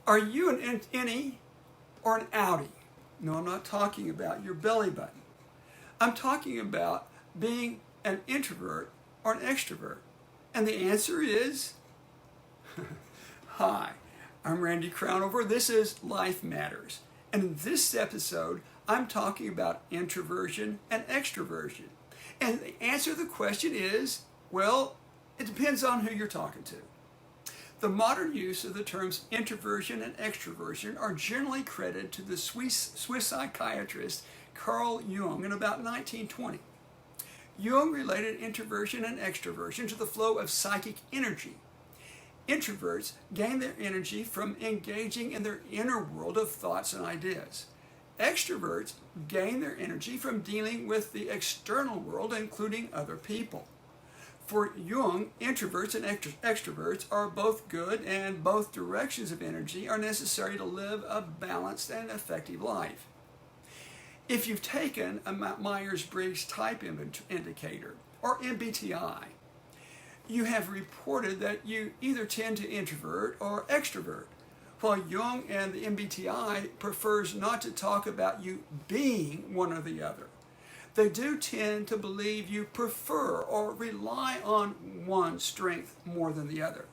Are you an Innie or an Outie? No, I'm not talking about your belly button. I'm talking about being an introvert or an extrovert. And the answer is, hi, I'm Randy Crownover. This is Life Matters. And in this episode, I'm talking about introversion and extroversion. And the answer to the question is, well, it depends on who you're talking to. The modern use of the terms introversion and extroversion are generally credited to the Swiss psychiatrist Carl Jung in about 1920. Jung related introversion and extroversion to the flow of psychic energy. Introverts gain their energy from engaging in their inner world of thoughts and ideas. Extroverts gain their energy from dealing with the external world, including other people. For Jung, introverts and extroverts are both good, and both directions of energy are necessary to live a balanced and effective life. If you've taken a Myers-Briggs Type Indicator, or MBTI, you have reported that you either tend to introvert or extrovert, while Jung and the MBTI prefers not to talk about you being one or the other. They do tend to believe you prefer or rely on one strength more than the other,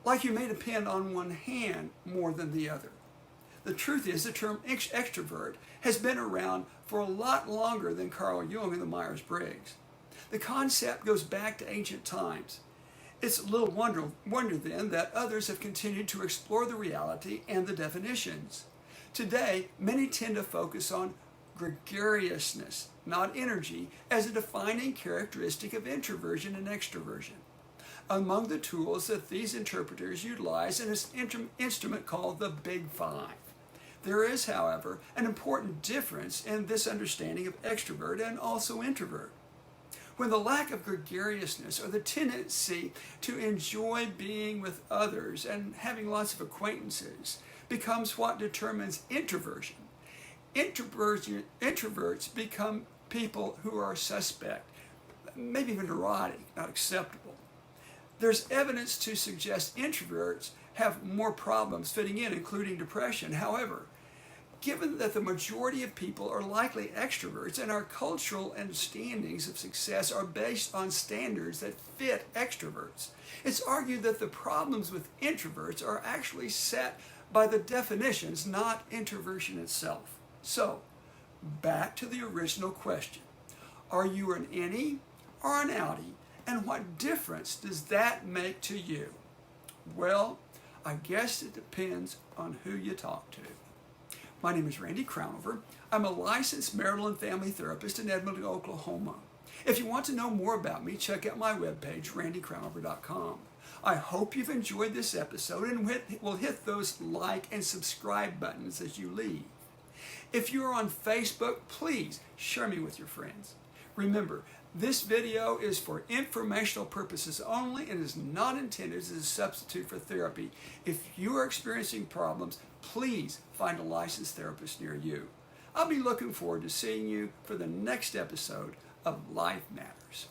like you may depend on one hand more than the other. The truth is, the term extrovert has been around for a lot longer than Carl Jung and the Myers-Briggs. The concept goes back to ancient times. It's little wonder then that others have continued to explore the reality and the definitions. Today, many tend to focus on gregariousness, not energy, as a defining characteristic of introversion and extroversion. Among the tools that these interpreters utilize is an instrument called the Big Five. There is, however, an important difference in this understanding of extrovert and also introvert. When the lack of gregariousness or the tendency to enjoy being with others and having lots of acquaintances becomes what determines introversion, introverts become people who are suspect, maybe even neurotic, not acceptable. There's evidence to suggest introverts have more problems fitting in, including depression. However, given that the majority of people are likely extroverts and our cultural understandings of success are based on standards that fit extroverts, it's argued that the problems with introverts are actually set by the definitions, not introversion itself. So, back to the original question. Are you an Innie or an Outie? And what difference does that make to you? Well, I guess it depends on who you talk to. My name is Randy Crownover. I'm a licensed marital and family therapist in Edmonton, Oklahoma. If you want to know more about me, check out my webpage, randycrownover.com. I hope you've enjoyed this episode and will hit those like and subscribe buttons as you leave. If you're on Facebook, please share me with your friends. Remember, this video is for informational purposes only and is not intended as a substitute for therapy. If you are experiencing problems, please find a licensed therapist near you. I'll be looking forward to seeing you for the next episode of Life Matters.